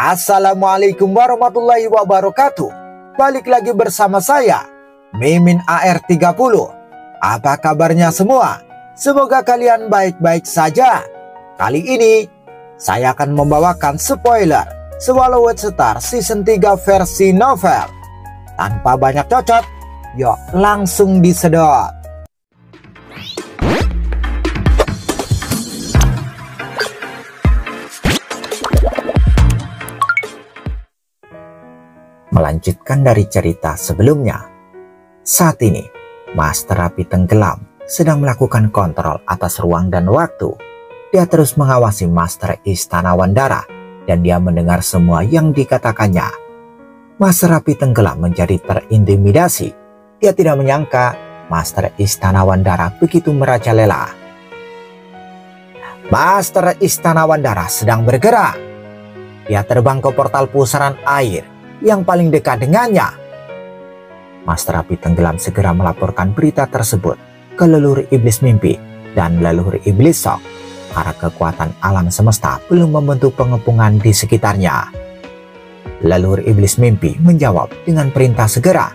Assalamualaikum warahmatullahi wabarakatuh. Balik lagi bersama saya, Mimin AR30. Apa kabarnya semua? Semoga kalian baik-baik saja. Kali ini, saya akan membawakan spoiler Swallow Star Season 3 versi novel. Tanpa banyak cocot, yuk langsung disedot. Melanjutkan dari cerita sebelumnya, saat ini Master Api Tenggelam sedang melakukan kontrol atas ruang dan waktu. Dia terus mengawasi Master Istana Wandara dan dia mendengar semua yang dikatakannya. Master Api Tenggelam menjadi terintimidasi. Dia tidak menyangka Master Istana Wandara begitu merajalela. Master Istana Wandara sedang bergerak. Dia terbang ke portal pusaran air yang paling dekat dengannya. Master Api Tenggelam segera melaporkan berita tersebut ke leluhur iblis mimpi dan leluhur iblis shock karena kekuatan alam semesta belum membentuk pengepungan di sekitarnya. Leluhur iblis mimpi menjawab dengan perintah segera.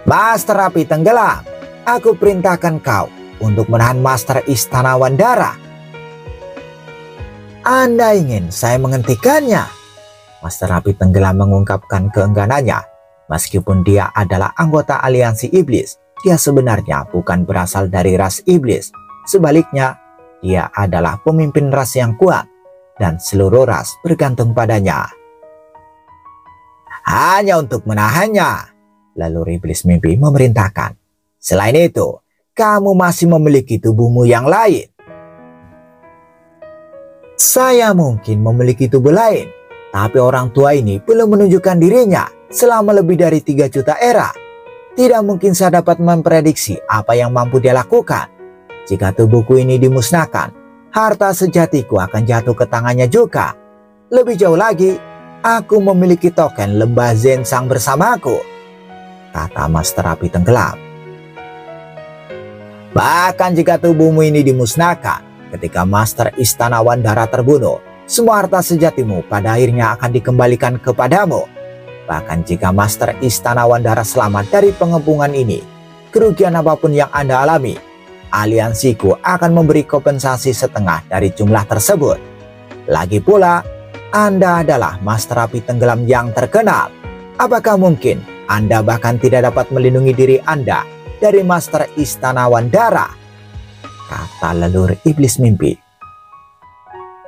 Master Api Tenggelam, aku perintahkan kau untuk menahan Master Istana Wandara. Anda ingin saya menghentikannya? Master Api Tenggelam mengungkapkan keengganannya. Meskipun dia adalah anggota aliansi iblis, dia sebenarnya bukan berasal dari ras iblis. Sebaliknya, dia adalah pemimpin ras yang kuat dan seluruh ras bergantung padanya. Hanya untuk menahannya, leluhur iblis mimpi memerintahkan. Selain itu, kamu masih memiliki tubuhmu yang lain. Saya mungkin memiliki tubuh lain, tapi orang tua ini belum menunjukkan dirinya selama lebih dari 3 juta era. Tidak mungkin saya dapat memprediksi apa yang mampu dia lakukan. Jika tubuhku ini dimusnahkan, harta sejatiku akan jatuh ke tangannya juga. Lebih jauh lagi, aku memiliki token lembah Zensang bersamaku, kata Master Api Tenggelam. Bahkan jika tubuhmu ini dimusnahkan, ketika Master Istana Wandara terbunuh, semua harta sejatimu pada akhirnya akan dikembalikan kepadamu. Bahkan jika Master Istana Wandara selamat dari pengepungan ini, kerugian apapun yang Anda alami, aliansiku akan memberi kompensasi setengah dari jumlah tersebut. Lagi pula, Anda adalah Master Api Tenggelam yang terkenal. Apakah mungkin Anda bahkan tidak dapat melindungi diri Anda dari Master Istana Wandara? Kata leluhur iblis mimpi.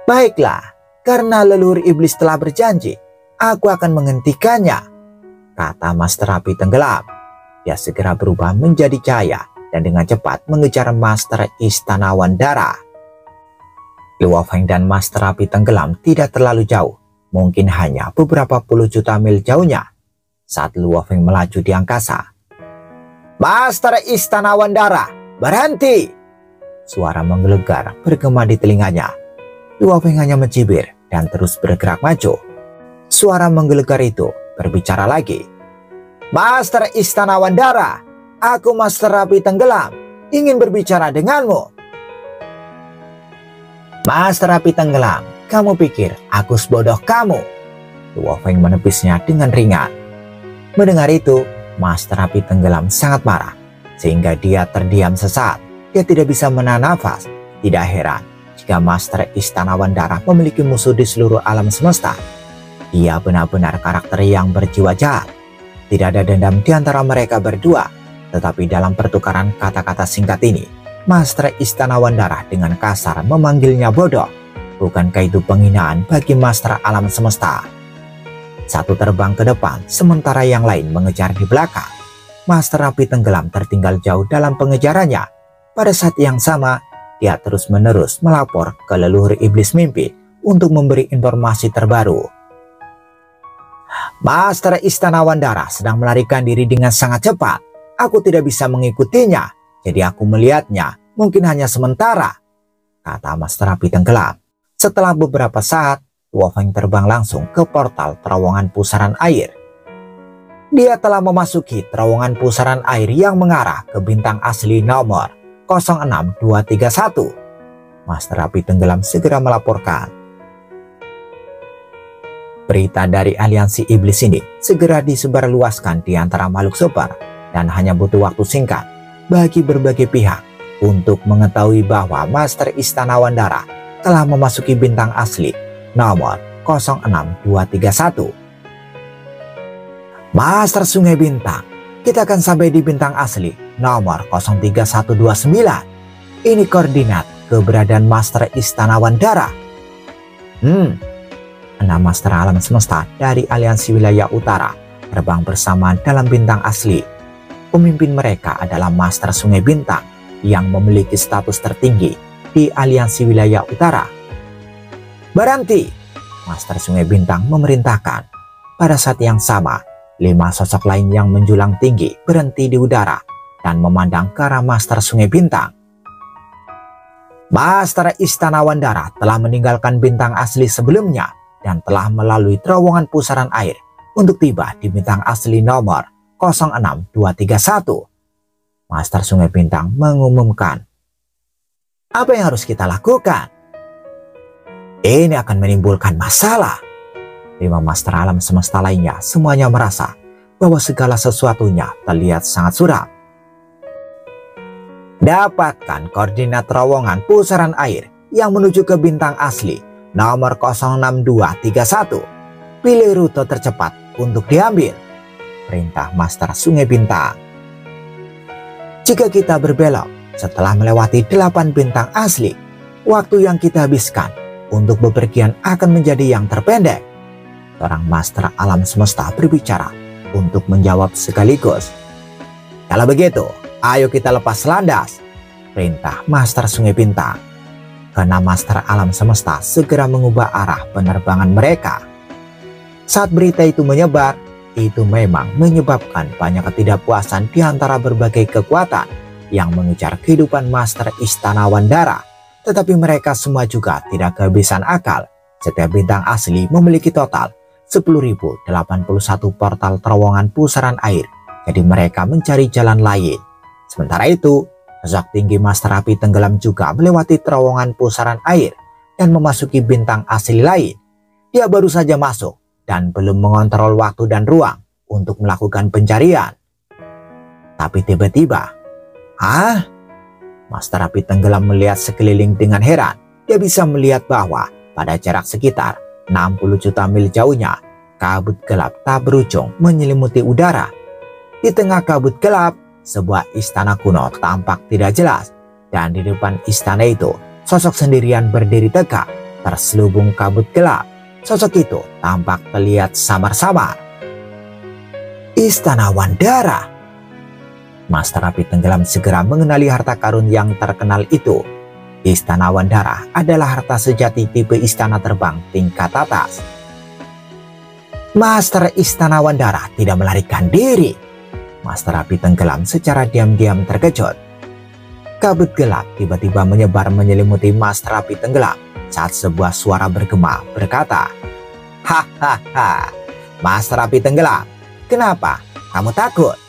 Baiklah, karena leluhur iblis telah berjanji, aku akan menghentikannya, kata Master Api Tenggelam. Dia segera berubah menjadi cahaya dan dengan cepat mengejar Master Istana Wandara. Luo Feng dan Master Api Tenggelam tidak terlalu jauh, mungkin hanya beberapa puluh juta mil jauhnya. Saat Luo Feng melaju di angkasa, Master Istana Wandara, berhenti! Suara menggelegar bergema di telinganya. Luo Feng hanya mencibir dan terus bergerak maju. Suara menggelegar itu berbicara lagi. Master Istana Wandara, aku Master Api Tenggelam, ingin berbicara denganmu. Master Api Tenggelam, kamu pikir aku sebodoh kamu? Luo Feng menepisnya dengan ringan. Mendengar itu, Master Api Tenggelam sangat marah, sehingga dia terdiam sesaat. Dia tidak bisa menahan nafas. Tidak heran jika Master Istana Wandara memiliki musuh di seluruh alam semesta. Dia benar-benar karakter yang berjiwa jahat. Tidak ada dendam di antara mereka berdua. Tetapi dalam pertukaran kata-kata singkat ini, Master Istana Wandara dengan kasar memanggilnya bodoh. Bukankah itu penghinaan bagi Master Alam Semesta? Satu terbang ke depan, sementara yang lain mengejar di belakang. Master Api Tenggelam tertinggal jauh dalam pengejarannya. Pada saat yang sama, dia terus-menerus melapor ke leluhur iblis mimpi untuk memberi informasi terbaru. Master Istana Wandara sedang melarikan diri dengan sangat cepat. Aku tidak bisa mengikutinya, jadi aku melihatnya mungkin hanya sementara, kata Master Api Tenggelam. Setelah beberapa saat, Luo Feng terbang langsung ke portal terowongan pusaran air. Dia telah memasuki terowongan pusaran air yang mengarah ke bintang asli nomor 06231. Master Api Tenggelam segera melaporkan. Berita dari aliansi iblis ini segera disebarluaskan di antara makhluk super dan hanya butuh waktu singkat bagi berbagai pihak untuk mengetahui bahwa Master Istana Wandara telah memasuki bintang asli nomor 06231. Master Sungai Bintang, kita akan sampai di bintang asli nomor 03129. Ini koordinat keberadaan Master Istana Wandara. 6 Master Alam Semesta dari aliansi wilayah utara terbang bersama dalam bintang asli. Pemimpin mereka adalah Master Sungai Bintang yang memiliki status tertinggi di aliansi wilayah utara. Berhenti! Master Sungai Bintang memerintahkan. Pada saat yang sama, 5 sosok lain yang menjulang tinggi berhenti di udara dan memandang ke arah Master Sungai Bintang. Master Istana Wandara telah meninggalkan bintang asli sebelumnya dan telah melalui terowongan pusaran air untuk tiba di bintang asli nomor 06231. Master Sungai Bintang mengumumkan. Apa yang harus kita lakukan? Ini akan menimbulkan masalah. 5 Master Alam Semesta lainnya semuanya merasa bahwa segala sesuatunya terlihat sangat suram. Dapatkan koordinat terowongan pusaran air yang menuju ke bintang asli nomor 06231. Pilih rute tercepat untuk diambil. Perintah Master Sungai Bintang. Jika kita berbelok setelah melewati 8 bintang asli, waktu yang kita habiskan untuk bepergian akan menjadi yang terpendek. Seorang Master Alam Semesta berbicara untuk menjawab sekaligus. Kalau begitu, ayo kita lepas landas. Perintah Master Sungai Bintang. Karena Master Alam Semesta segera mengubah arah penerbangan mereka. Saat berita itu menyebar, itu memang menyebabkan banyak ketidakpuasan di antara berbagai kekuatan yang mengejar kehidupan Master Istana Wandara. Tetapi mereka semua juga tidak kehabisan akal. Setiap bintang asli memiliki total 10.081 portal terowongan pusaran air. Jadi mereka mencari jalan lain. Sementara itu, sosok tinggi Master Api Tenggelam juga melewati terowongan pusaran air dan memasuki bintang asli lain. Dia baru saja masuk dan belum mengontrol waktu dan ruang untuk melakukan pencarian. Tapi tiba-tiba, Master Api Tenggelam melihat sekeliling dengan heran. Dia bisa melihat bahwa pada jarak sekitar 60 juta mil jauhnya, kabut gelap tak berujung menyelimuti udara. Di tengah kabut gelap, sebuah istana kuno tampak tidak jelas. Dan di depan istana itu, sosok sendirian berdiri tegak, terselubung kabut gelap. Sosok itu tampak terlihat samar-samar. Istana Wandara. Master Api Tenggelam segera mengenali harta karun yang terkenal itu. Istana Wandara adalah harta sejati tipe istana terbang tingkat atas. Master Istana Wandara tidak melarikan diri. Master Api Tenggelam secara diam-diam terkejut. Kabut gelap tiba-tiba menyebar menyelimuti Master Api Tenggelam saat sebuah suara bergema berkata, "Hahaha, Master Api Tenggelam, kenapa kamu takut?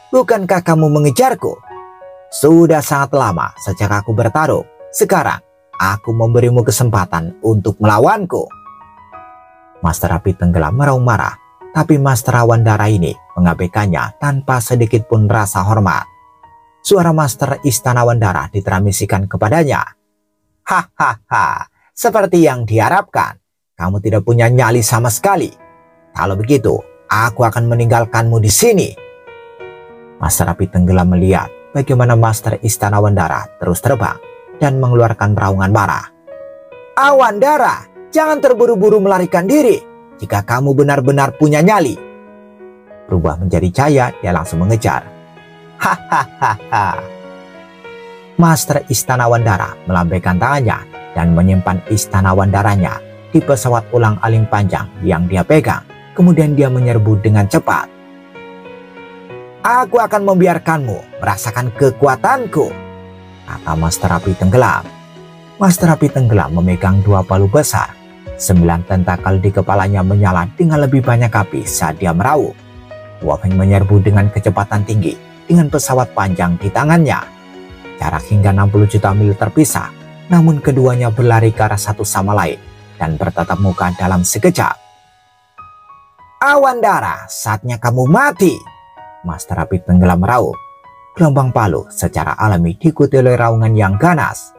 Bukankah kamu mengejarku? Sudah sangat lama sejak aku bertarung. Sekarang aku memberimu kesempatan untuk melawanku." Master Api Tenggelam meraung marah, tapi Master Wandara ini mengabaikannya tanpa sedikit pun rasa hormat. Suara Master Istana Wandara ditranmisikan kepadanya. "Hahaha, seperti yang diharapkan, kamu tidak punya nyali sama sekali. Kalau begitu, aku akan meninggalkanmu di sini." Master Api Tenggelam melihat bagaimana Master Istana Wandara terus terbang dan mengeluarkan raungan marah. "Wandara, jangan terburu-buru melarikan diri. Jika kamu benar-benar punya nyali." Berubah menjadi cahaya, dia langsung mengejar. Hahaha. Master Istana Wandara melambaikan tangannya dan menyimpan Istana Wandaranya di pesawat ulang-aling panjang yang dia pegang. Kemudian dia menyerbu dengan cepat. "Aku akan membiarkanmu merasakan kekuatanku," kata Master Api Tenggelam. Master Api Tenggelam memegang 2 palu besar. 9 tentakel di kepalanya menyala dengan lebih banyak api saat dia meraung. Wolfeng menyerbu dengan kecepatan tinggi dengan pesawat panjang di tangannya. Jarak hingga 60 juta mil terpisah, namun keduanya berlari ke arah satu sama lain dan bertatap muka dalam sekejap. Awan Dara, saatnya kamu mati. Master Api Tenggelam meraup. Gelombang palu secara alami diikuti oleh raungan yang ganas.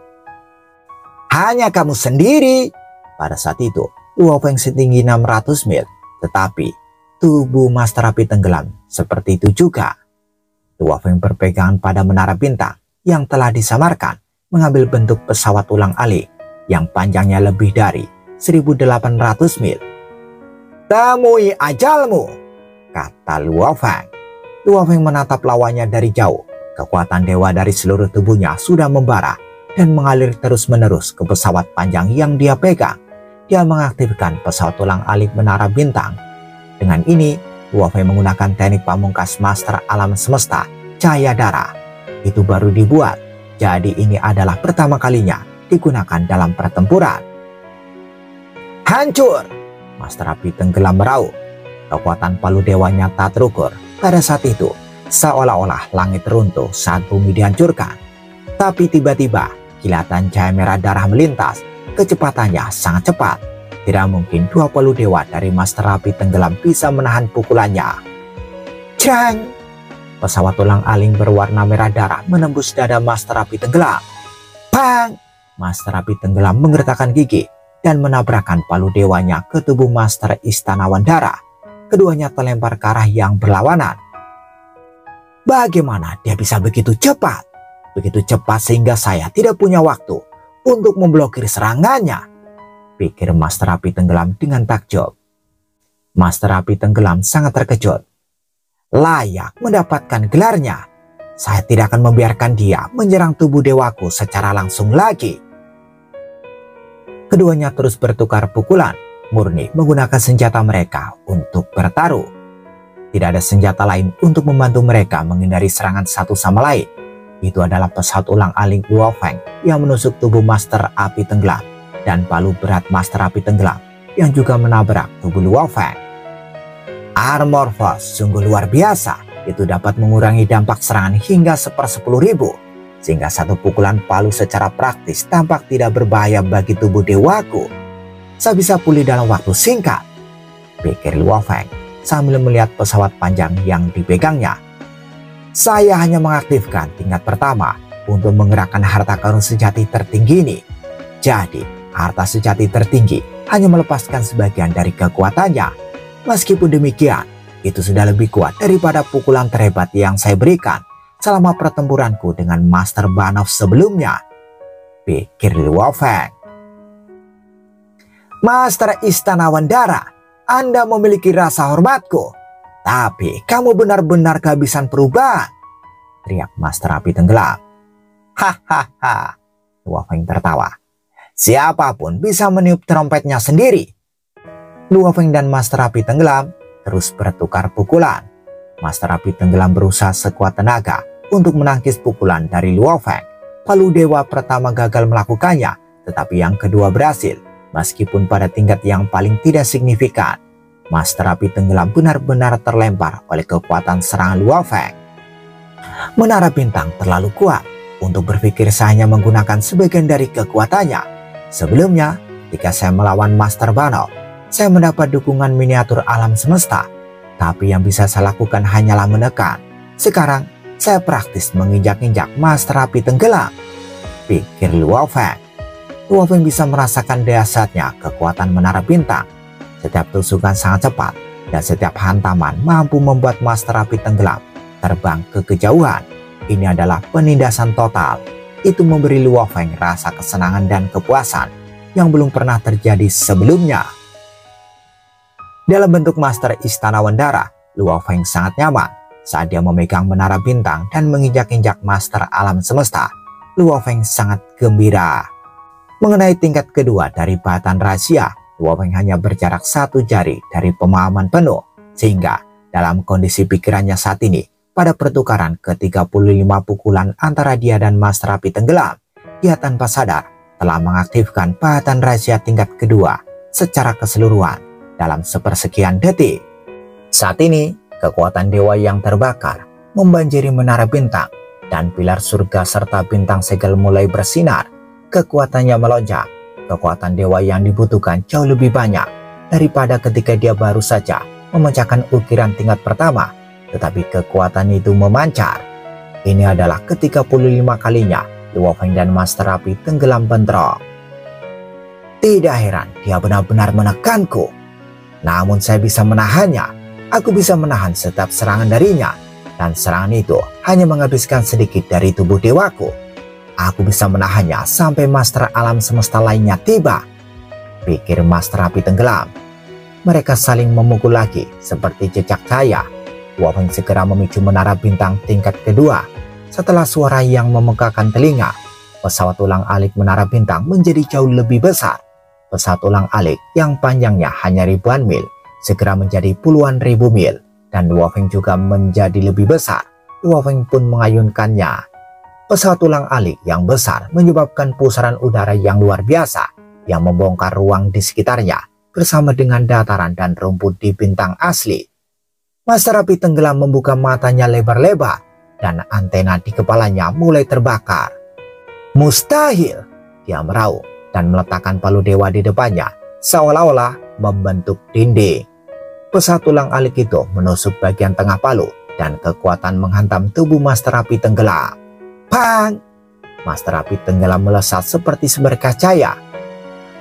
Hanya kamu sendiri. Pada saat itu, Luo Feng setinggi 600 mil. Tetapi, tubuh Master Api Tenggelam seperti itu juga. Luo Feng berpegangan pada menara bintang yang telah disamarkan mengambil bentuk pesawat ulang-alik yang panjangnya lebih dari 1.800 mil. Temui ajalmu, kata Luo Feng. Luo Feng menatap lawannya dari jauh. Kekuatan dewa dari seluruh tubuhnya sudah membara dan mengalir terus-menerus ke pesawat panjang yang dia pegang. Dia mengaktifkan pesawat ulang-alik menara bintang. Dengan ini, Luo Feng menggunakan teknik pamungkas Master Alam Semesta, Cahaya Dara. Itu baru dibuat, jadi ini adalah pertama kalinya digunakan dalam pertempuran. Hancur! Master Api Tenggelam meraup. Kekuatan palu dewanya tak terukur. Pada saat itu, seolah-olah langit runtuh saat bumi dihancurkan. Tapi tiba-tiba, kilatan cahaya merah darah melintas. Kecepatannya sangat cepat. Tidak mungkin dua palu dewa dari Master Api Tenggelam bisa menahan pukulannya. Jreng! Pesawat ulang-alik berwarna merah darah menembus dada Master Api Tenggelam. Bang! Master Api Tenggelam menggertakkan gigi dan menabrakkan palu dewanya ke tubuh Master Istana Wandara. Keduanya terlempar ke arah yang berlawanan. Bagaimana dia bisa begitu cepat? Begitu cepat sehingga saya tidak punya waktu untuk memblokir serangannya, pikir Master Api Tenggelam dengan takjub. Master Api Tenggelam sangat terkejut. Layak mendapatkan gelarnya. Saya tidak akan membiarkan dia menyerang tubuh dewaku secara langsung lagi. Keduanya terus bertukar pukulan, murni menggunakan senjata mereka untuk bertaruh. Tidak ada senjata lain untuk membantu mereka menghindari serangan satu sama lain. Itu adalah pesawat ulang-alik Luo Feng yang menusuk tubuh Master Api Tenggelam dan palu berat Master Api Tenggelam yang juga menabrak tubuh Luo Feng. Armor Force sungguh luar biasa. Itu dapat mengurangi dampak serangan hingga 1/10.000. Sehingga satu pukulan palu secara praktis tampak tidak berbahaya bagi tubuh dewaku. Saya bisa pulih dalam waktu singkat, pikir Luo Feng sambil melihat pesawat panjang yang dipegangnya. Saya hanya mengaktifkan tingkat pertama untuk menggerakkan harta karun sejati tertinggi ini. Jadi, harta sejati tertinggi hanya melepaskan sebagian dari kekuatannya. Meskipun demikian, itu sudah lebih kuat daripada pukulan terhebat yang saya berikan selama pertempuranku dengan Master Banov sebelumnya, pikir Luo Feng. Master Istana Wandara, Anda memiliki rasa hormatku, tapi kamu benar-benar kehabisan perubahan, teriak Master Api Tenggelam. Hahaha, Luo Feng tertawa. Siapapun bisa meniup trompetnya sendiri. Luo Feng dan Master Api Tenggelam terus bertukar pukulan. Master Api Tenggelam berusaha sekuat tenaga untuk menangkis pukulan dari Luo Feng. Palu dewa pertama gagal melakukannya, tetapi yang kedua berhasil. Meskipun pada tingkat yang paling tidak signifikan, Master Api Tenggelam benar-benar terlempar oleh kekuatan serangan Luo Feng. Menara bintang terlalu kuat untuk berpikir saya hanya menggunakan sebagian dari kekuatannya. Sebelumnya, ketika saya melawan Master Banov, saya mendapat dukungan miniatur alam semesta. Tapi yang bisa saya lakukan hanyalah menekan. Sekarang, saya praktis menginjak-injak Master Api Tenggelam, pikir Luo Feng. Luo Feng bisa merasakan dahsyatnya kekuatan menara bintang. Setiap tusukan sangat cepat dan setiap hantaman mampu membuat Master Api Tenggelam terbang ke kejauhan. Ini adalah penindasan total. Itu memberi Luo Feng rasa kesenangan dan kepuasan yang belum pernah terjadi sebelumnya. Dalam bentuk Master Istana Wandara, Luo Feng sangat nyaman saat dia memegang menara bintang dan menginjak-injak Master Alam Semesta. Luo Feng sangat gembira. Mengenai tingkat kedua dari Batan Rahasia, Luo Feng hanya berjarak 1 jari dari pemahaman penuh, sehingga dalam kondisi pikirannya saat ini, pada pertukaran ke-35 pukulan antara dia dan Master Api Tenggelam, dia tanpa sadar telah mengaktifkan Batan Rahasia tingkat kedua secara keseluruhan dalam sepersekian detik. Saat ini, kekuatan dewa yang terbakar membanjiri menara bintang dan pilar surga serta bintang segel mulai bersinar. Kekuatannya melonjak. Kekuatan dewa yang dibutuhkan jauh lebih banyak daripada ketika dia baru saja memecahkan ukiran tingkat pertama, tetapi kekuatan itu memancar. Ini adalah ke-35 kalinya Luo Feng dan Master Api tenggelam bentrok. Tidak heran dia benar-benar menekanku. Namun saya bisa menahannya. Aku bisa menahan setiap serangan darinya. Dan serangan itu hanya menghabiskan sedikit dari tubuh dewaku. Aku bisa menahannya sampai Master Alam Semesta lainnya tiba, pikir Master Api tenggelam. Mereka saling memukul lagi seperti cecak cahaya. Luo Feng segera memicu menara bintang tingkat kedua. Setelah suara yang memegahkan telinga, pesawat ulang-alik menara bintang menjadi jauh lebih besar. Pesawat ulang-alik yang panjangnya hanya ribuan mil segera menjadi puluhan ribu mil, dan Luo Feng juga menjadi lebih besar. Luo Feng pun mengayunkannya. Pesawat ulang-alik yang besar menyebabkan pusaran udara yang luar biasa yang membongkar ruang di sekitarnya bersama dengan dataran dan rumput di bintang asli. Master Api tenggelam membuka matanya lebar-lebar dan antena di kepalanya mulai terbakar. Mustahil! Dia meraung dan meletakkan palu dewa di depannya seolah-olah membentuk dinding. Pesawat ulang-alik itu menusuk bagian tengah palu dan kekuatan menghantam tubuh Master Api tenggelam. Pang! Master Api tenggelam melesat seperti seberkas cahaya.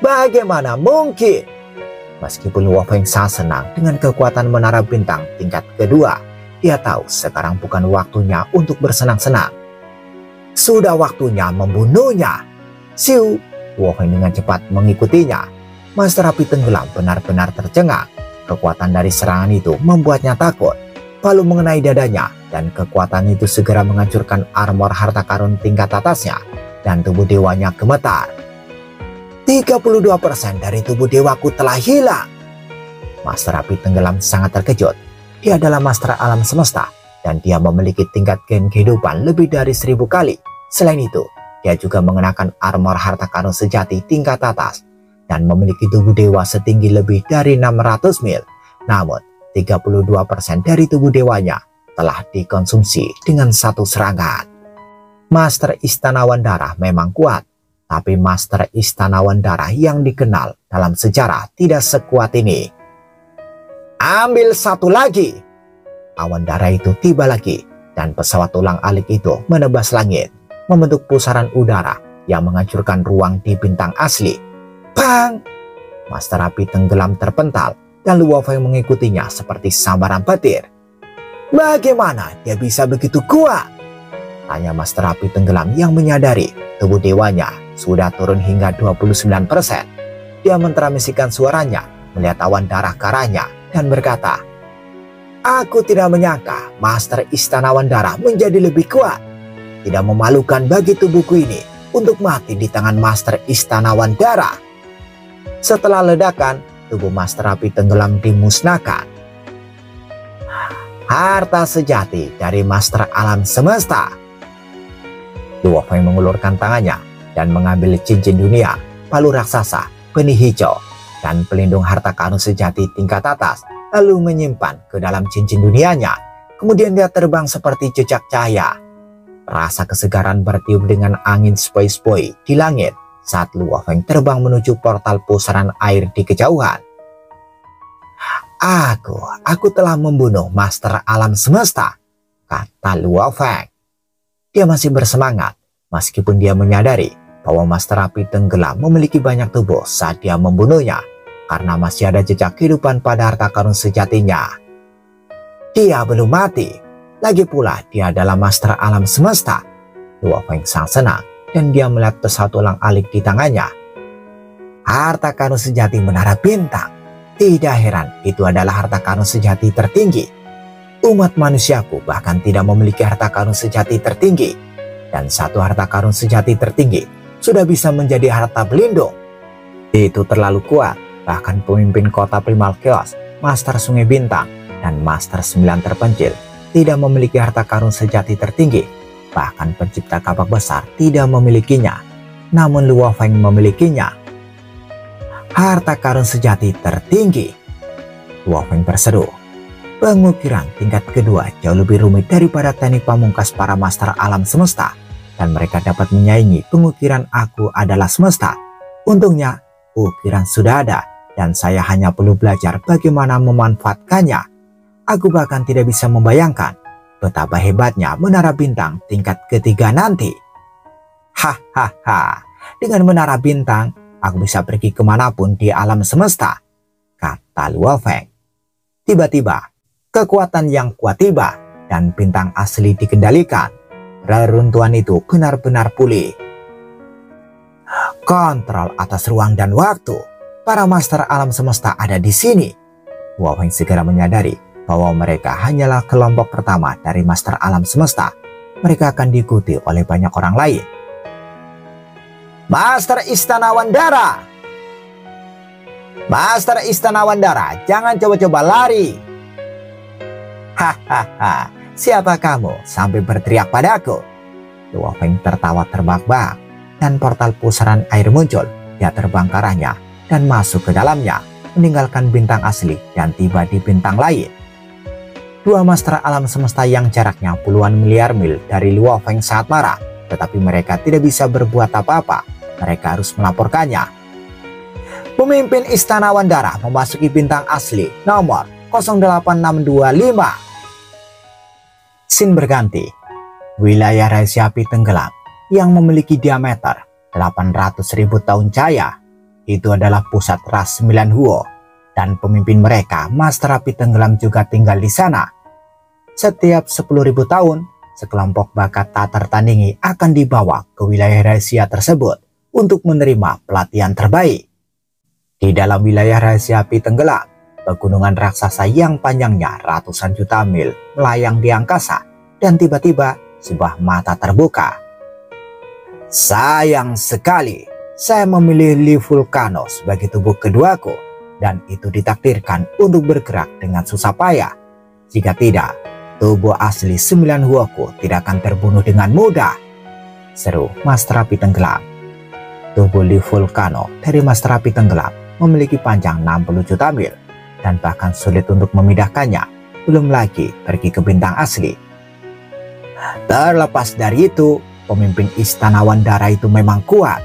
Bagaimana mungkin? Meskipun Luo Feng sangat senang dengan kekuatan menara bintang tingkat kedua, dia tahu sekarang bukan waktunya untuk bersenang-senang. Sudah waktunya membunuhnya. Siu! Luo Feng dengan cepat mengikutinya. Master Api tenggelam benar-benar tercengang. Kekuatan dari serangan itu membuatnya takut. Palu mengenai dadanya dan kekuatan itu segera menghancurkan armor harta karun tingkat atasnya dan tubuh dewanya gemetar. 32% dari tubuh dewaku telah hilang. Master Api tenggelam sangat terkejut. Dia adalah Master Alam Semesta dan dia memiliki tingkat gen kehidupan lebih dari 1000 kali. Selain itu, dia juga mengenakan armor harta karun sejati tingkat atas dan memiliki tubuh dewa setinggi lebih dari 600 mil. Namun, 32% dari tubuh dewanya telah dikonsumsi dengan satu serangan. Master Istanawan Darah memang kuat, tapi Master Istanawan Darah yang dikenal dalam sejarah tidak sekuat ini. Ambil satu lagi! Awan darah itu tiba lagi, dan pesawat ulang-alik itu menebas langit, membentuk pusaran udara yang menghancurkan ruang di bintang asli. Pang! Master Api tenggelam terpental, dan Luo Feng mengikutinya seperti sambaran petir. Bagaimana dia bisa begitu kuat? Tanya Master Api tenggelam yang menyadari tubuh dewanya sudah turun hingga 29%. Dia mentransmisikan suaranya melihat awan darah ke arahnya dan berkata, Aku tidak menyangka Master Istanawan Darah menjadi lebih kuat. Tidak memalukan bagi tubuhku ini untuk mati di tangan Master Istanawan Darah. Setelah ledakan, tubuh Master Api tenggelam dimusnahkan. Harta sejati dari Master Alam Semesta. Luo Feng mengulurkan tangannya dan mengambil cincin dunia, palu raksasa, benih hijau, dan pelindung harta karun sejati tingkat atas, lalu menyimpan ke dalam cincin dunianya. Kemudian dia terbang seperti jejak cahaya. Rasa kesegaran bertiup dengan angin sepoi-sepoi di langit saat Luo Feng terbang menuju portal pusaran air di kejauhan. Aku telah membunuh Master Alam Semesta, kata Luo Feng. Dia masih bersemangat, meskipun dia menyadari bahwa Master Api tenggelam memiliki banyak tubuh saat dia membunuhnya, karena masih ada jejak kehidupan pada harta karun sejatinya. Dia belum mati, lagi pula dia adalah Master Alam Semesta. Luo Feng sangat senang, dan dia melihat pesawat ulang-alik di tangannya. Harta karun sejati menara bintang. Tidak heran itu adalah harta karun sejati tertinggi. Umat manusiaku bahkan tidak memiliki harta karun sejati tertinggi. Dan satu harta karun sejati tertinggi sudah bisa menjadi harta pelindung. Itu terlalu kuat. Bahkan pemimpin kota Primal Chaos, Master Sungai Bintang, dan Master 9 terpencil tidak memiliki harta karun sejati tertinggi. Bahkan pencipta kapak besar tidak memilikinya. Namun Luo Feng memilikinya. Harta karun sejati tertinggi. Luo Feng berseru. Pengukiran tingkat kedua jauh lebih rumit daripada teknik pamungkas para Master Alam Semesta. Dan mereka dapat menyaingi pengukiran Aku Adalah Semesta. Untungnya, ukiran sudah ada. dan saya hanya perlu belajar bagaimana memanfaatkannya. Aku bahkan tidak bisa membayangkan betapa hebatnya menara bintang tingkat ketiga nanti. Hahaha, dengan menara bintang, aku bisa pergi kemanapun di alam semesta, kata Luo Feng. Tiba-tiba, kekuatan yang kuat tiba dan bintang asli dikendalikan. Reruntuhan itu benar-benar pulih. Kontrol atas ruang dan waktu. Para master alam semesta ada di sini. Luo Feng segera menyadari bahwa mereka hanyalah kelompok pertama dari master alam semesta. Mereka akan diikuti oleh banyak orang lain. Master Istana Wandara! Master Istana Wandara, jangan coba-coba lari! Hahaha, siapa kamu sampai berteriak padaku? Luo Feng tertawa terbahak-bahak dan portal pusaran air muncul. Dia terbang ke arahnya dan masuk ke dalamnya, meninggalkan bintang asli dan tiba di bintang lain. Dua master alam semesta yang jaraknya puluhan miliar mil dari Luo Feng sangat marah, tetapi mereka tidak bisa berbuat apa-apa. Mereka harus melaporkannya. Pemimpin Istana Wandara memasuki bintang asli nomor 08625. Scene berganti. Wilayah rahasia api tenggelam yang memiliki diameter 800.000 tahun cahaya. Itu adalah pusat ras 9 Huo, dan pemimpin mereka, Master Api Tenggelam, juga tinggal di sana. Setiap 10.000 tahun, sekelompok bakat tak tertandingi akan dibawa ke wilayah rahasia tersebut untuk menerima pelatihan terbaik. Di dalam wilayah rahasia api tenggelam, pegunungan raksasa yang panjangnya ratusan juta mil melayang di angkasa, dan tiba-tiba sebuah mata terbuka. Sayang sekali, saya memilih Li Vulcano sebagai tubuh keduaku, dan itu ditakdirkan untuk bergerak dengan susah payah. Jika tidak, tubuh asli 9 Huoku tidak akan terbunuh dengan mudah, seru Master Api Tenggelam. Tubuh Li Vulcano dari Master Api Tenggelam memiliki panjang 60 juta mil, dan bahkan sulit untuk memindahkannya, belum lagi pergi ke bintang asli. Terlepas dari itu, pemimpin Istana Wandara itu memang kuat,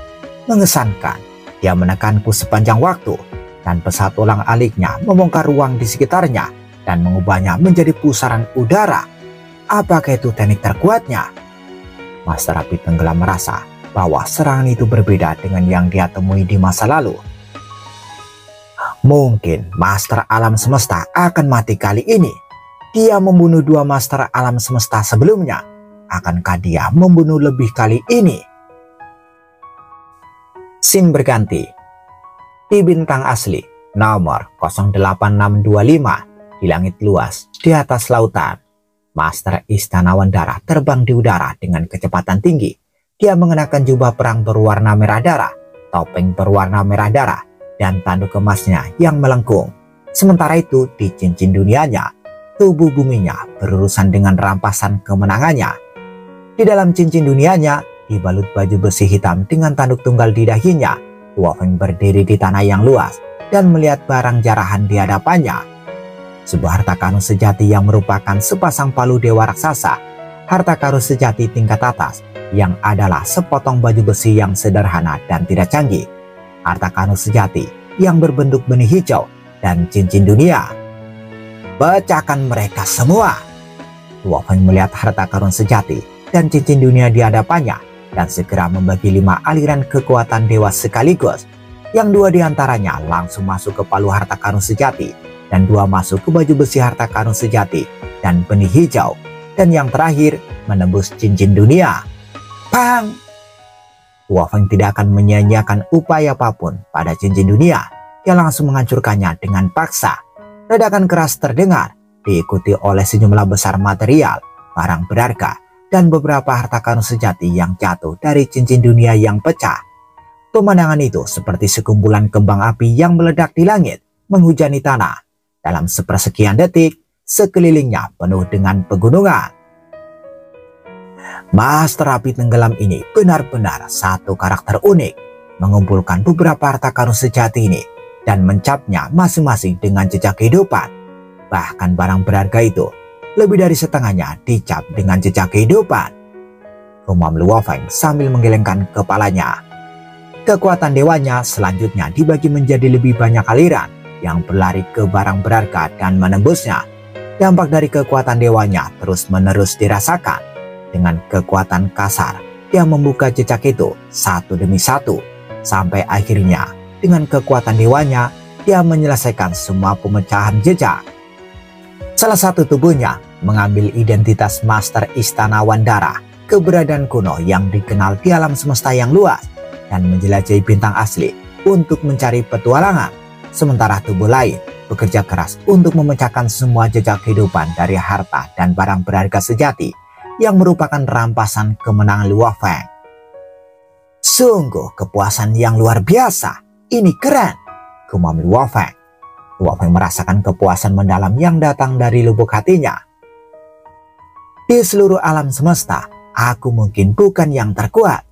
mengesankan. Dia menekanku sepanjang waktu, dan pesawat ulang-aliknya membongkar ruang di sekitarnya dan mengubahnya menjadi pusaran udara. Apakah itu teknik terkuatnya? Master Api Tenggelam merasa bahwa serangan itu berbeda dengan yang dia temui di masa lalu. Mungkin Master Alam Semesta akan mati kali ini. Dia membunuh dua Master Alam Semesta sebelumnya. Akankah dia membunuh lebih kali ini? Scene berganti. Di bintang asli nomor 08625, di langit luas di atas lautan, Master Istana Wandara terbang di udara dengan kecepatan tinggi. Dia mengenakan jubah perang berwarna merah darah, topeng berwarna merah darah, dan tanduk emasnya yang melengkung. Sementara itu di cincin dunianya, tubuh buminya berurusan dengan rampasan kemenangannya. Di dalam cincin dunianya, dibalut baju besi hitam dengan tanduk tunggal di dahinya, Luo Feng berdiri di tanah yang luas dan melihat barang jarahan di hadapannya. Sebuah harta karun sejati yang merupakan sepasang palu dewa raksasa, harta karun sejati tingkat atas yang adalah sepotong baju besi yang sederhana dan tidak canggih, harta karun sejati yang berbentuk benih hijau, dan cincin dunia. Pecahkan mereka semua. Luo Feng melihat harta karun sejati dan cincin dunia di hadapannya dan segera membagi 5 aliran kekuatan dewa sekaligus. Yang 2 diantaranya langsung masuk ke palu harta karun sejati, dan 2 masuk ke baju besi harta karun sejati dan benih hijau, dan yang terakhir menembus cincin dunia. Pang! Luo Feng tidak akan menyia-nyiakan upaya apapun pada cincin dunia. Dia langsung menghancurkannya dengan paksa. Ledakan keras terdengar, diikuti oleh sejumlah besar material, barang berharga, dan beberapa harta karun sejati yang jatuh dari cincin dunia yang pecah. Pemandangan itu seperti sekumpulan kembang api yang meledak di langit, menghujani tanah. Dalam sepersekian detik, sekelilingnya penuh dengan pegunungan. Master Api Tenggelam ini benar-benar satu karakter unik, mengumpulkan beberapa harta karun sejati ini dan mencapnya masing-masing dengan jejak kehidupan. Bahkan barang berharga itu lebih dari setengahnya dicap dengan jejak kehidupan. Gumam Luo Feng sambil menggelengkan kepalanya. Kekuatan dewanya selanjutnya dibagi menjadi lebih banyak aliran yang berlari ke barang berharga dan menembusnya. Dampak dari kekuatan dewanya terus-menerus dirasakan. Dengan kekuatan kasar, dia membuka jejak itu satu demi satu. Sampai akhirnya, dengan kekuatan dewanya, dia menyelesaikan semua pemecahan jejak. Salah satu tubuhnya mengambil identitas Master Istana Wandara, keberadaan kuno yang dikenal di alam semesta yang luas, dan menjelajahi bintang asli untuk mencari petualangan. Sementara tubuh lain bekerja keras untuk memecahkan semua jejak kehidupan dari harta dan barang berharga sejati yang merupakan rampasan kemenangan Luo Feng. Sungguh kepuasan yang luar biasa. Ini keren, gumam Luo Feng. Luo Feng merasakan kepuasan mendalam yang datang dari lubuk hatinya. Di seluruh alam semesta, aku mungkin bukan yang terkuat.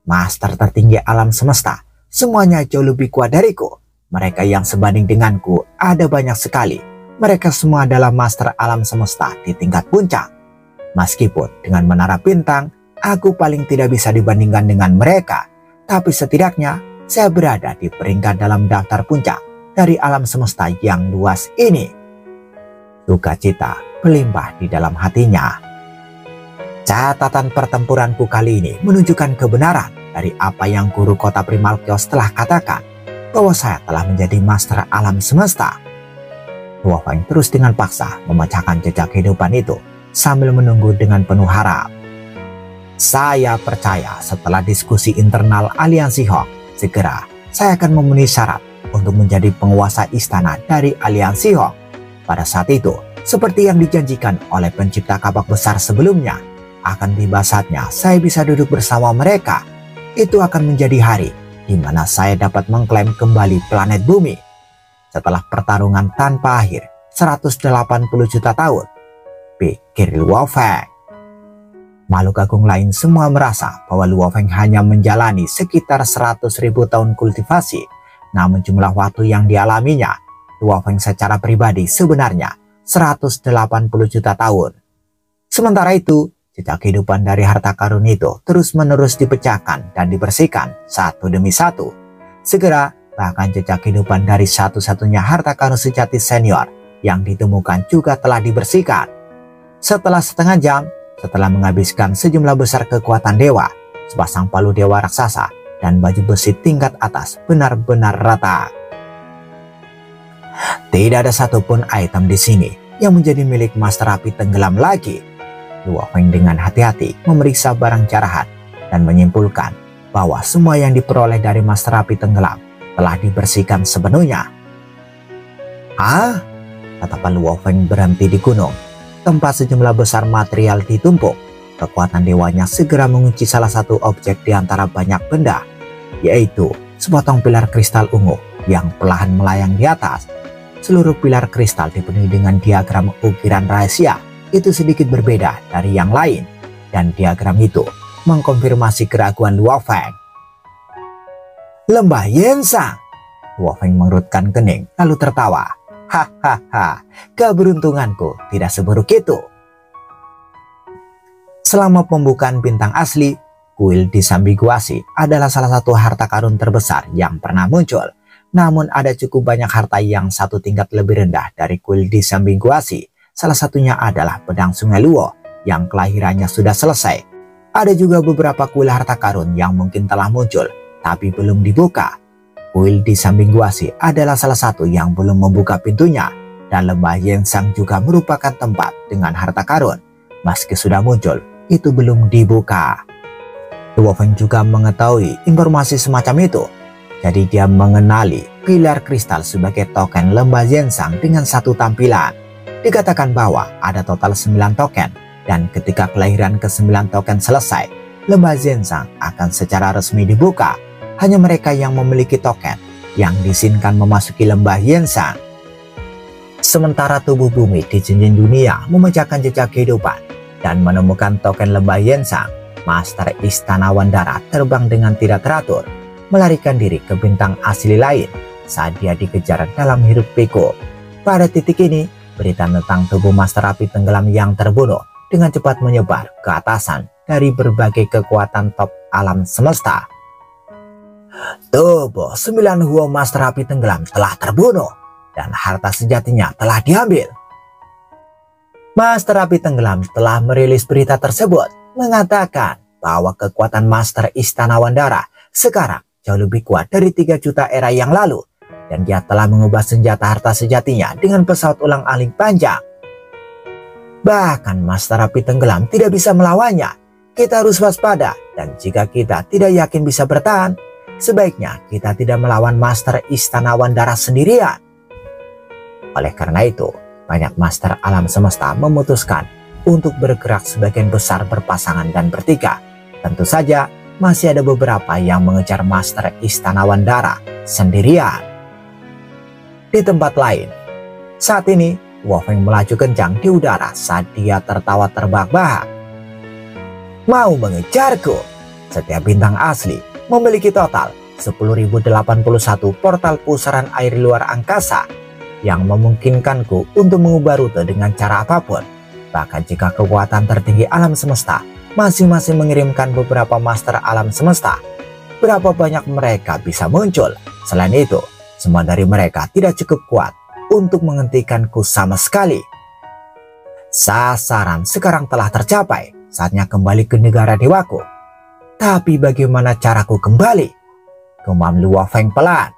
Master tertinggi alam semesta, semuanya jauh lebih kuat dariku. Mereka yang sebanding denganku ada banyak sekali. Mereka semua adalah master alam semesta di tingkat puncak. Meskipun dengan menara bintang, aku paling tidak bisa dibandingkan dengan mereka. Tapi setidaknya, saya berada di peringkat dalam daftar puncak dari alam semesta yang luas ini. Sukacita berlimpah di dalam hatinya. Catatan pertempuranku kali ini menunjukkan kebenaran dari apa yang guru kota Primalkios telah katakan, bahwa saya telah menjadi master alam semesta. Luo Feng terus dengan paksa memecahkan jejak kehidupan itu sambil menunggu dengan penuh harap. Saya percaya setelah diskusi internal Aliansi Hong, segera saya akan memenuhi syarat untuk menjadi penguasa istana dari Aliansi Hong. Pada saat itu, seperti yang dijanjikan oleh pencipta kapak besar sebelumnya, akan tiba saatnya saya bisa duduk bersama mereka. Itu akan menjadi hari di mana saya dapat mengklaim kembali planet bumi. Setelah pertarungan tanpa akhir 180 juta tahun, pikir Luo Feng. Makhluk agung lain semua merasa bahwa Luo Feng hanya menjalani sekitar 100.000 tahun kultivasi. Namun jumlah waktu yang dialaminya, Luo Feng secara pribadi sebenarnya 180 juta tahun. Sementara itu, jejak kehidupan dari harta karun itu terus-menerus dipecahkan dan dibersihkan satu demi satu. Segera, bahkan jejak kehidupan dari satu-satunya harta karun sejati senior yang ditemukan juga telah dibersihkan. Setelah setengah jam, setelah menghabiskan sejumlah besar kekuatan dewa, sepasang palu dewa raksasa dan baju besi tingkat atas benar-benar rata. Tidak ada satupun item di sini yang menjadi milik Master Api Tenggelam lagi. Luo Feng dengan hati-hati memeriksa barang jarahan dan menyimpulkan bahwa semua yang diperoleh dari Master Api Tenggelam telah dibersihkan sepenuhnya. Ah, tatapan Luo Feng berhenti di gunung, tempat sejumlah besar material ditumpuk. Kekuatan dewanya segera mengunci salah satu objek di antara banyak benda, yaitu sepotong pilar kristal ungu yang perlahan melayang di atas. Seluruh pilar kristal dipenuhi dengan diagram ukiran rahasia. Itu sedikit berbeda dari yang lain, dan diagram itu mengkonfirmasi keraguan Luo Feng. Lembah Yensang. Luo Feng mengerutkan kening lalu tertawa. Hahaha, keberuntunganku tidak seburuk itu. Selama pembukaan bintang asli, kuil disambiguasi adalah salah satu harta karun terbesar yang pernah muncul. Namun ada cukup banyak harta yang satu tingkat lebih rendah dari kuil disambiguasi. Salah satunya adalah pedang Sungai Luo yang kelahirannya sudah selesai. Ada juga beberapa kuil harta karun yang mungkin telah muncul tapi belum dibuka. Kuil disambiguasi adalah salah satu yang belum membuka pintunya, dan lembah Yensang juga merupakan tempat dengan harta karun. Meski sudah muncul, itu belum dibuka. Luo Feng juga mengetahui informasi semacam itu. Jadi dia mengenali pilar kristal sebagai token lembah Yensang dengan satu tampilan. Dikatakan bahwa ada total 9 token, dan ketika kelahiran ke-9 token selesai, lembah Yensang akan secara resmi dibuka. Hanya mereka yang memiliki token yang diizinkan memasuki lembah Yensang. Sementara tubuh bumi di cincin dunia memecahkan jejak kehidupan dan menemukan token lembah Yensang, Master Istana Wandara terbang dengan tidak teratur, melarikan diri ke bintang asli lain saat dia dikejar dalam hiruk pikuk. Pada titik ini, berita tentang tubuh Master Api Tenggelam yang terbunuh dengan cepat menyebar ke atasan dari berbagai kekuatan top alam semesta. Tubuh 9 Huo Master Api Tenggelam telah terbunuh dan harta sejatinya telah diambil. Master Api Tenggelam telah merilis berita tersebut mengatakan bahwa kekuatan Master Istana Wandara sekarang jauh lebih kuat dari 3 juta era yang lalu, dan dia telah mengubah senjata harta sejatinya dengan pesawat ulang-alik panjang. Bahkan Master Api Tenggelam tidak bisa melawannya. Kita harus waspada, dan jika kita tidak yakin bisa bertahan, sebaiknya kita tidak melawan Master Istana Wandara sendirian. Oleh karena itu, banyak Master Alam Semesta memutuskan untuk bergerak sebagian besar berpasangan dan bertiga. Tentu saja, masih ada beberapa yang mengejar Master Istana Wandara sendirian. Di tempat lain, saat ini Luo Feng melaju kencang di udara saat dia tertawa terbahak-bahak. Mau mengejarku? Setiap bintang asli memiliki total 10.081 portal pusaran air luar angkasa yang memungkinkanku untuk mengubah rute dengan cara apapun. Bahkan jika kekuatan tertinggi alam semesta masing-masing mengirimkan beberapa master alam semesta, berapa banyak mereka bisa muncul? Selain itu, semua dari mereka tidak cukup kuat untuk menghentikanku sama sekali. Sasaran sekarang telah tercapai, saatnya kembali ke negara dewaku. Tapi bagaimana caraku kembali? Gumam Luo Feng pelan.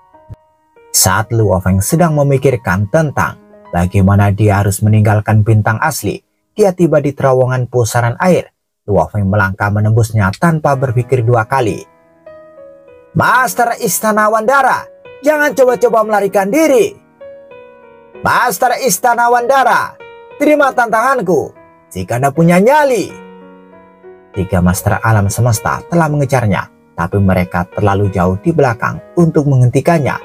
Saat Luo Feng sedang memikirkan tentang bagaimana dia harus meninggalkan bintang asli, dia tiba di terowongan pusaran air. Luo Feng melangkah menembusnya tanpa berpikir 2 kali. Master Istana Wandara, jangan coba-coba melarikan diri. Master Istana Wandara, terima tantanganku jika Anda punya nyali. 3 master alam semesta telah mengejarnya, tapi mereka terlalu jauh di belakang untuk menghentikannya.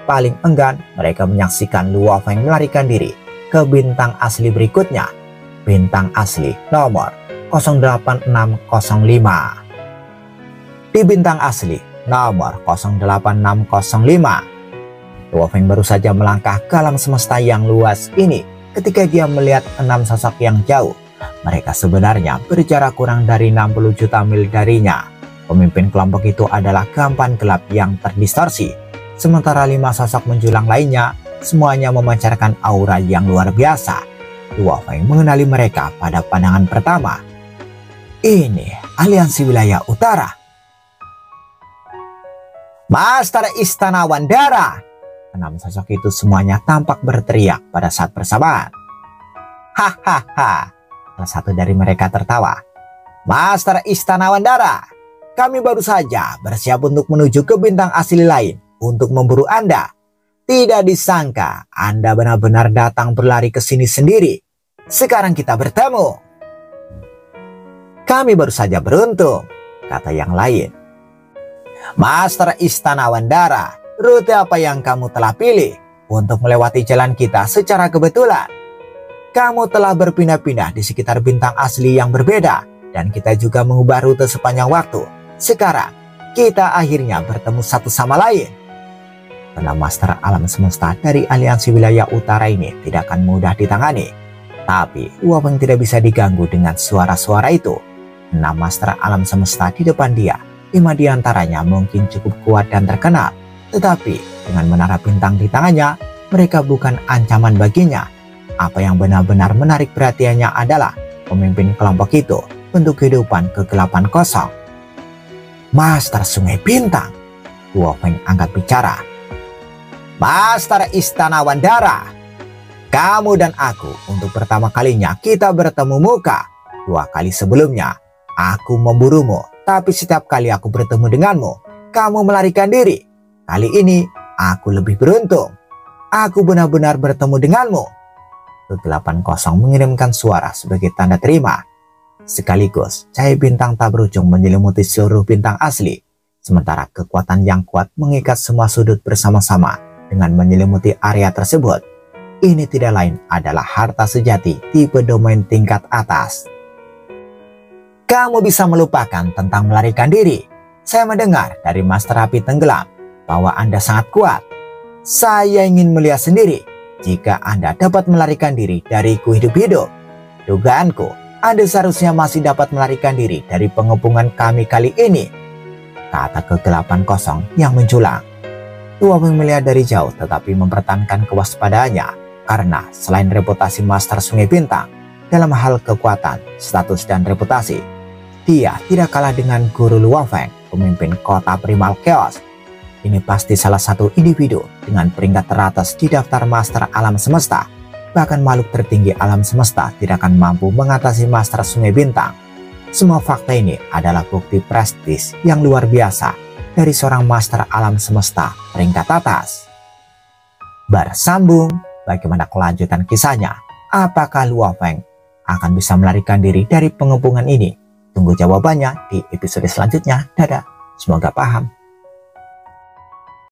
Paling enggan mereka menyaksikan Luo Feng melarikan diri ke bintang asli berikutnya, bintang asli nomor 08605. Di bintang asli nomor 08605, Luo Feng baru saja melangkah ke alam semesta yang luas ini ketika dia melihat 6 sosok yang jauh. Mereka sebenarnya berjarak kurang dari 60 juta mil darinya. Pemimpin kelompok itu adalah Gampan Gelap yang terdistorsi. Sementara 5 sosok menjulang lainnya semuanya memancarkan aura yang luar biasa. Luo Feng mengenali mereka pada pandangan pertama. Ini aliansi wilayah utara. Master Istana Wandara! 6 sosok itu semuanya tampak berteriak pada saat bersamaan. Hahaha, salah satu dari mereka tertawa. Master Istana Wandara, kami baru saja bersiap untuk menuju ke bintang asli lain untuk memburu Anda. Tidak disangka Anda benar-benar datang berlari ke sini sendiri. Sekarang kita bertemu. Kami baru saja beruntung, kata yang lain. Master Istana Wandara, rute apa yang kamu telah pilih untuk melewati jalan kita secara kebetulan? Kamu telah berpindah-pindah di sekitar bintang asli yang berbeda, dan kita juga mengubah rute sepanjang waktu. Sekarang, kita akhirnya bertemu satu sama lain. Karena master alam semesta dari aliansi wilayah utara ini tidak akan mudah ditangani. Tapi Luo Feng tidak bisa diganggu dengan suara-suara itu. 6 master alam semesta di depan dia, 5 diantaranya mungkin cukup kuat dan terkenal. Tetapi dengan menara bintang di tangannya, mereka bukan ancaman baginya. Apa yang benar-benar menarik perhatiannya adalah pemimpin kelompok itu bentuk kehidupan kegelapan kosong. Master Sungai Bintang, Luo Feng angkat bicara. Master Istana Wandara, kamu dan aku untuk pertama kalinya kita bertemu muka. 2 kali sebelumnya aku memburumu, tapi setiap kali aku bertemu denganmu, kamu melarikan diri. Kali ini aku lebih beruntung. Aku benar-benar bertemu denganmu. Kegelapan kosong mengirimkan suara sebagai tanda terima. Sekaligus cahaya bintang tak berujung menyelimuti seluruh bintang asli. Sementara kekuatan yang kuat mengikat semua sudut bersama-sama dengan menyelimuti area tersebut. Ini tidak lain adalah harta sejati tipe domain tingkat atas. Kamu bisa melupakan tentang melarikan diri. Saya mendengar dari Master Api Tenggelam bahwa Anda sangat kuat. Saya ingin melihat sendiri jika Anda dapat melarikan diri dariku hidup-hidup. Dugaanku, Anda seharusnya masih dapat melarikan diri dari pengepungan kami kali ini. kata kegelapan kosong yang menjulang. Luo Feng melihat dari jauh tetapi mempertahankan kewaspadaannya karena selain reputasi Master Sungai Bintang dalam hal kekuatan, status, dan reputasi, dia tidak kalah dengan Guru Luo Feng, pemimpin kota Primal Chaos. Ini pasti salah satu individu dengan peringkat teratas di daftar Master Alam Semesta. Bahkan makhluk tertinggi alam semesta tidak akan mampu mengatasi Master Sungai Bintang. Semua fakta ini adalah bukti prestis yang luar biasa dari seorang Master Alam Semesta peringkat atas. Bersambung, bagaimana kelanjutan kisahnya? Apakah Luo Feng akan bisa melarikan diri dari pengepungan ini? Tunggu jawabannya di episode selanjutnya. Dadah, semoga paham.